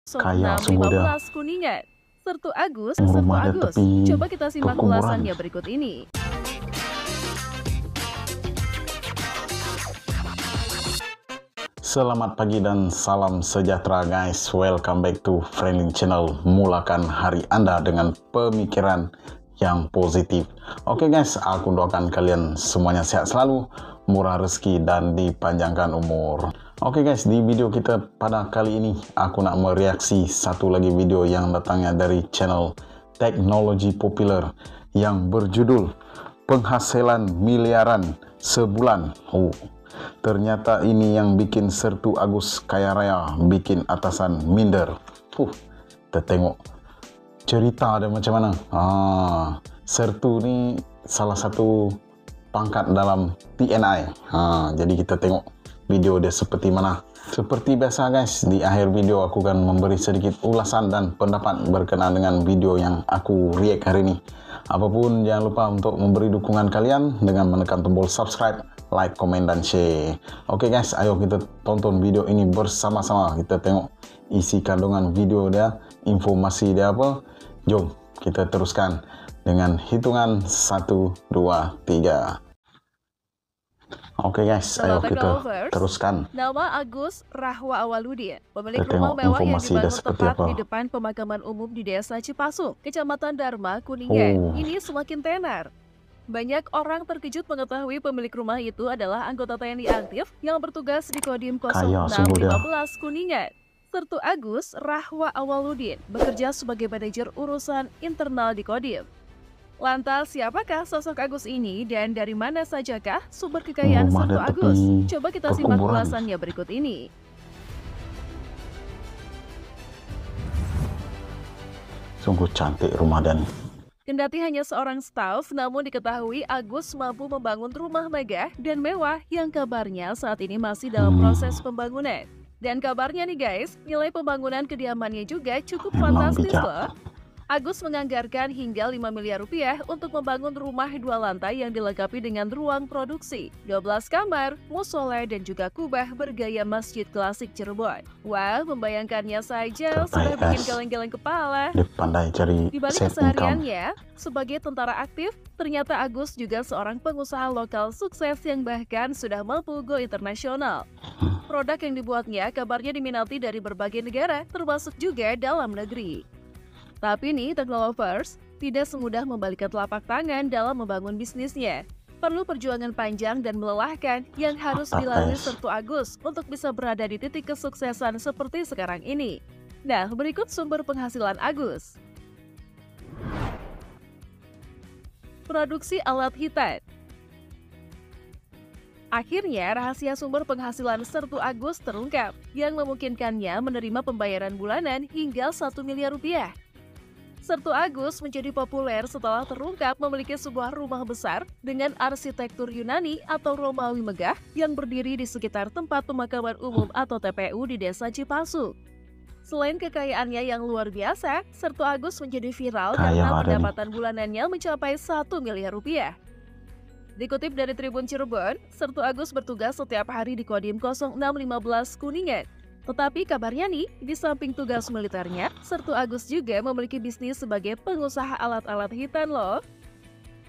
Kaya sungguh dia. 615 Kuningan. Sertu Agus. Rumah dia tepi Coba kita simak perkuburan. ulasannya berikut ini. Selamat pagi dan salam sejahtera guys. Welcome back to Friendly Channel. Mulakan hari Anda dengan pemikiran yang positif. Oke guys, aku doakan kalian semuanya sehat selalu, murah rezeki dan dipanjangkan umur. Oke guys, di video kita pada kali ini aku nak mereaksi satu lagi video yang datangnya dari channel teknologi populer yang berjudul penghasilan miliaran sebulan. Ternyata ini yang bikin Sertu Agus kaya raya, bikin atasan minder. Kita tengok cerita dia macam mana. Sertu ni salah satu pangkat dalam TNI. Jadi kita tengok video dia seperti mana. Seperti biasa guys, di akhir video aku akan memberi sedikit ulasan dan pendapat berkenaan dengan video yang aku react hari ini. Apapun jangan lupa untuk memberi dukungan kalian dengan menekan tombol subscribe, like, komen, dan share. Oke guys, ayo kita tonton video ini bersama-sama. Kita tengok isi kandungan video dia, informasi dia apa. Jom kita teruskan dengan hitungan 1, 2, 3. Oke guys, ayo kita teruskan. Nama Agus Rahwa Awaludin, pemilik Kita rumah tengok mewah yang informasi dia dibangun seperti tepat apa. di depan pemakaman umum di Desa Cipasung, Kecamatan Dharma, Kuningan. Ini semakin tenar. Banyak orang terkejut mengetahui pemilik rumah itu adalah anggota TNI aktif yang bertugas di Kodim Kaya sungguh dia. 0615 Kuningan. Sertu Agus Rahwa Awaludin bekerja sebagai manajer urusan internal di Kodim. Lantas, siapakah sosok Agus ini dan dari mana sajakah sumber kekayaan Rumah Sertu dia Agus? tepi Coba kita simak perkuburan. ulasannya berikut ini. Sungguh cantik rumah dan Kendati hanya seorang staf, namun diketahui Agus mampu membangun rumah megah dan mewah yang kabarnya saat ini masih dalam proses pembangunan. Dan kabarnya nih guys, nilai pembangunan kediamannya juga cukup Memang fantastis bijak. loh. Agus menganggarkan hingga 5 miliar rupiah untuk membangun rumah 2 lantai yang dilengkapi dengan ruang produksi, 12 kamar, musola, dan juga kubah bergaya masjid klasik Cirebon. Wah, membayangkannya saja sudah bikin geleng-geleng kepala. dia pandai cari Di balik side income. kesehariannya, sebagai tentara aktif, ternyata Agus juga seorang pengusaha lokal sukses yang bahkan sudah mampu go internasional. Produk yang dibuatnya kabarnya diminati dari berbagai negara, termasuk juga dalam negeri. Tapi nih, Technolovers tidak semudah membalikkan telapak tangan dalam membangun bisnisnya. Perlu perjuangan panjang dan melelahkan yang harus dilalui Sertu Agus untuk bisa berada di titik kesuksesan seperti sekarang ini. Nah, berikut sumber penghasilan Agus. Produksi alat hitan. Akhirnya, rahasia sumber penghasilan Sertu Agus terungkap, yang memungkinkannya menerima pembayaran bulanan hingga 1 miliar rupiah. Sertu Agus menjadi populer setelah terungkap memiliki sebuah rumah besar dengan arsitektur Yunani atau Romawi megah yang berdiri di sekitar tempat pemakaman umum atau TPU di Desa Cipasung. Selain kekayaannya yang luar biasa, Sertu Agus menjadi viral karena pendapatan bulanannya mencapai 1 miliar rupiah. Dikutip dari Tribun Cirebon, Sertu Agus bertugas setiap hari di Kodim 0615 Kuningan. Tetapi kabarnya nih, di samping tugas militernya, Sertu Agus juga memiliki bisnis sebagai pengusaha alat-alat hitan loh.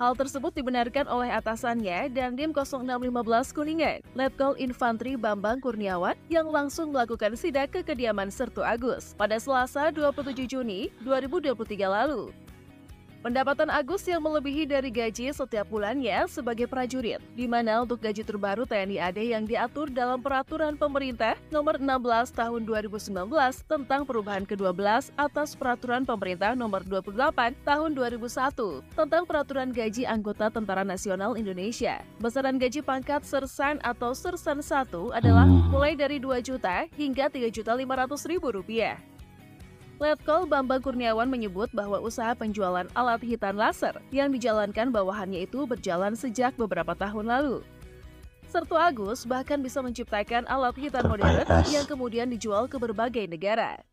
Hal tersebut dibenarkan oleh atasannya dan Dim 0615 Kuningan, Letkol Infantri Bambang Kurniawan, yang langsung melakukan sidak ke kediaman Sertu Agus pada Selasa 27 Juni 2023 lalu. Pendapatan Agus yang melebihi dari gaji setiap bulannya sebagai prajurit, di mana untuk gaji terbaru TNI AD yang diatur dalam Peraturan Pemerintah Nomor 16 Tahun 2019 tentang perubahan ke-12 atas Peraturan Pemerintah Nomor 28 Tahun 2001 tentang Peraturan Gaji Anggota Tentara Nasional Indonesia. Besaran gaji pangkat Sersan atau Sersan 1 adalah mulai dari 2 juta hingga 3.500.000 rupiah. Letkol Bambang Kurniawan menyebut bahwa usaha penjualan alat hitan laser yang dijalankan bawahannya itu berjalan sejak beberapa tahun lalu. Sertu Agus bahkan bisa menciptakan alat hitan modern yang kemudian dijual ke berbagai negara.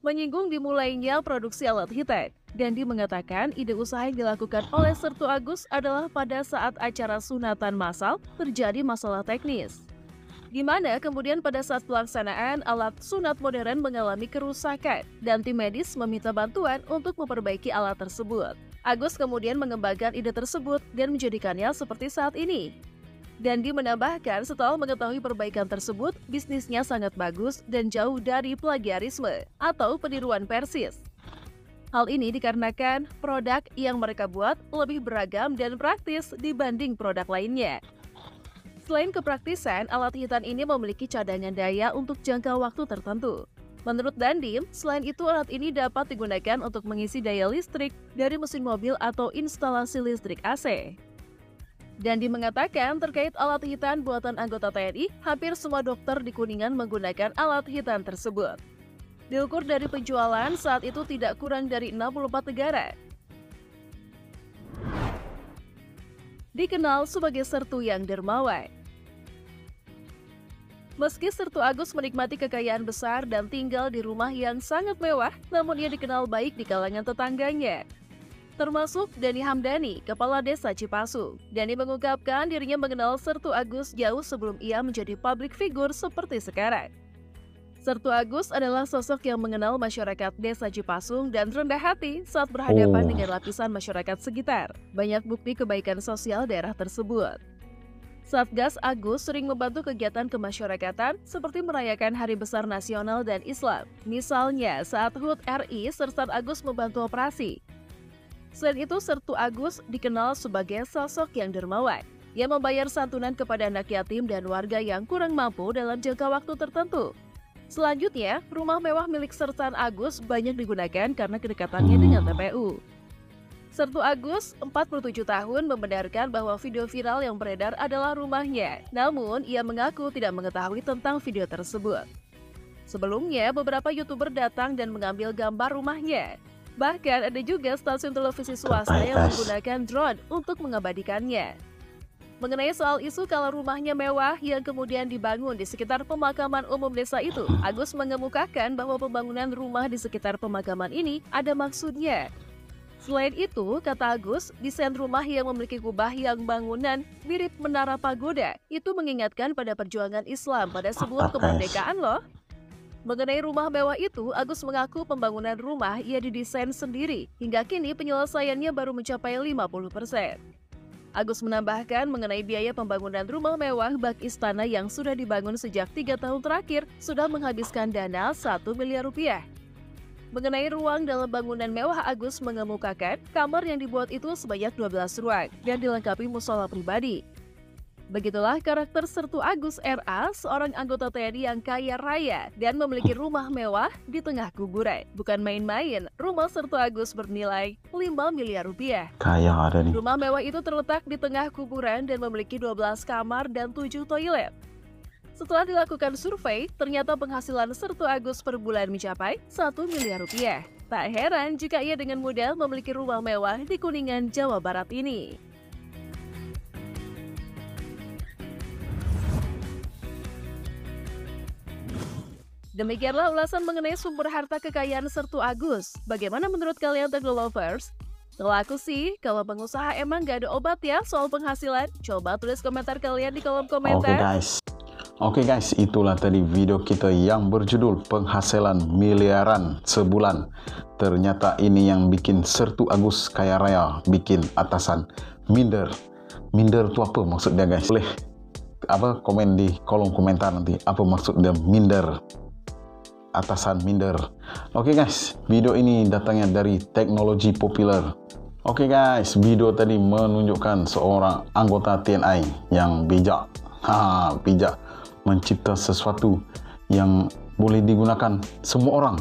Menyinggung dimulainya produksi alat hitan, Dandi mengatakan ide usaha yang dilakukan oleh Sertu Agus adalah pada saat acara sunatan massal terjadi masalah teknis. di mana kemudian pada saat pelaksanaan alat sunat modern mengalami kerusakan dan tim medis meminta bantuan untuk memperbaiki alat tersebut. Agus kemudian mengembangkan ide tersebut dan menjadikannya seperti saat ini. Dandi menambahkan setelah mengetahui perbaikan tersebut, bisnisnya sangat bagus dan jauh dari plagiarisme atau peniruan persis. Hal ini dikarenakan produk yang mereka buat lebih beragam dan praktis dibanding produk lainnya. Selain kepraktisan, alat hitan ini memiliki cadangan daya untuk jangka waktu tertentu. Menurut Dandi, selain itu alat ini dapat digunakan untuk mengisi daya listrik dari mesin mobil atau instalasi listrik AC. Dandi mengatakan terkait alat hitan buatan anggota TNI, hampir semua dokter di Kuningan menggunakan alat hitan tersebut. Diukur dari penjualan, saat itu tidak kurang dari 64 negara. Dikenal sebagai Sertu yang dermawan. Meski Sertu Agus menikmati kekayaan besar dan tinggal di rumah yang sangat mewah, namun ia dikenal baik di kalangan tetangganya. Termasuk Dani Hamdani, Kepala Desa Cipasung. Dani mengungkapkan dirinya mengenal Sertu Agus jauh sebelum ia menjadi public figure seperti sekarang. Sertu Agus adalah sosok yang mengenal masyarakat Desa Cipasung dan rendah hati saat berhadapan dengan lapisan masyarakat sekitar. Banyak bukti kebaikan sosial daerah tersebut. Satgas Agus sering membantu kegiatan kemasyarakatan seperti merayakan Hari Besar Nasional dan Islam. Misalnya saat HUT RI, Sersan Agus membantu operasi. Selain itu, Sertu Agus dikenal sebagai sosok yang dermawan. Ia membayar santunan kepada anak yatim dan warga yang kurang mampu dalam jangka waktu tertentu. Selanjutnya, rumah mewah milik Sersan Agus banyak digunakan karena kedekatannya dengan TPU. Sertu Agus, 47 tahun, membenarkan bahwa video viral yang beredar adalah rumahnya. Namun, ia mengaku tidak mengetahui tentang video tersebut. Sebelumnya, beberapa YouTuber datang dan mengambil gambar rumahnya. Bahkan ada juga stasiun televisi swasta yang menggunakan drone untuk mengabadikannya. Mengenai soal isu kalau rumahnya mewah yang kemudian dibangun di sekitar pemakaman umum desa itu, Agus mengemukakan bahwa pembangunan rumah di sekitar pemakaman ini ada maksudnya. Selain itu, kata Agus, desain rumah yang memiliki kubah yang bangunan mirip menara pagoda itu mengingatkan pada perjuangan Islam pada sebelum kemerdekaan loh. Mengenai rumah mewah itu, Agus mengaku pembangunan rumah ia didesain sendiri. Hingga kini penyelesaiannya baru mencapai 50%. Agus menambahkan mengenai biaya pembangunan rumah mewah bak istana yang sudah dibangun sejak 3 tahun terakhir sudah menghabiskan dana 1 miliar rupiah. Mengenai ruang dalam bangunan mewah, Agus mengemukakan kamar yang dibuat itu sebanyak 12 ruang dan dilengkapi musola pribadi. Begitulah karakter Sertu Agus RA, seorang anggota TNI yang kaya raya dan memiliki rumah mewah di tengah kuburan. Bukan main-main, rumah Sertu Agus bernilai 5 miliar rupiah. Kaya ada nih. Rumah mewah itu terletak di tengah kuburan dan memiliki 12 kamar dan 7 toilet. Setelah dilakukan survei, ternyata penghasilan Sertu Agus per bulan mencapai 1 miliar rupiah. Tak heran jika ia dengan mudah memiliki rumah mewah di Kuningan, Jawa Barat ini. Demikianlah ulasan mengenai sumber harta kekayaan Sertu Agus. Bagaimana menurut kalian Technolovers? Kalau aku sih, kalau pengusaha emang gak ada obat ya soal penghasilan. Coba tulis komentar kalian di kolom komentar. Oke guys, itulah tadi video kita yang berjudul penghasilan miliaran sebulan. Ternyata ini yang bikin Sertu Agus kaya raya, bikin atasan minder. Minder itu apa maksudnya guys? Boleh komen di kolom komentar nanti apa maksud dia minder. Atasan minder. Oke guys, video ini datangnya dari Teknologi Populer. Oke guys, video tadi menunjukkan seorang anggota TNI yang bijak. Bijak mencipta sesuatu yang boleh digunakan semua orang.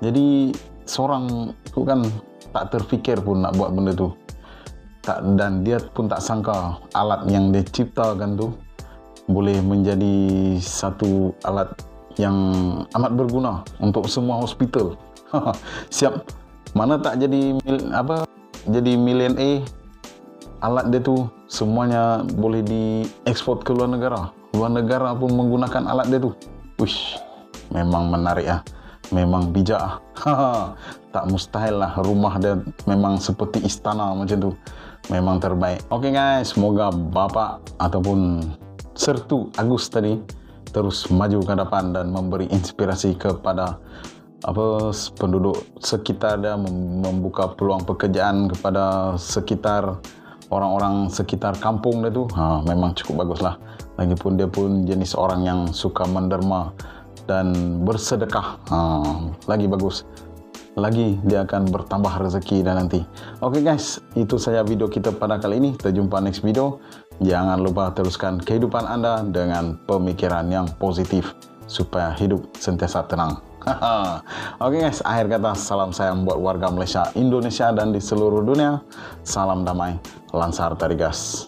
Jadi seorang itu kan tak terfikir pun nak buat benda tu. Dan dia pun tak sangka alat yang dia ciptakan tu boleh menjadi satu alat yang amat berguna untuk semua hospital. Siap, mana tak jadi jadi millionaire, alat dia tu semuanya boleh diekspor ke luar negara. Luar negara pun menggunakan alat dia tu. Wish, memang menarik ah, memang bijak ah. Tak mustahil lah, rumah dia memang seperti istana macam tu. Memang terbaik. Oke guys, semoga Bapak ataupun Sertu Agus tadi terus maju ke depan dan memberi inspirasi kepada penduduk sekitar dia, membuka peluang pekerjaan kepada sekitar orang-orang sekitar kampung dia tu. Memang cukup bagus lah. Lagipun dia pun jenis orang yang suka menderma dan bersedekah. Lagi bagus. Lagi dia akan bertambah rezeki dan nanti. Oke guys, itu saja video kita pada kali ini. Kita jumpa next video. Jangan lupa teruskan kehidupan Anda dengan pemikiran yang positif supaya hidup sentiasa tenang. Oke guys, akhir kata salam sayang buat warga Malaysia, Indonesia dan di seluruh dunia. Salam damai, Lansar Tarigas.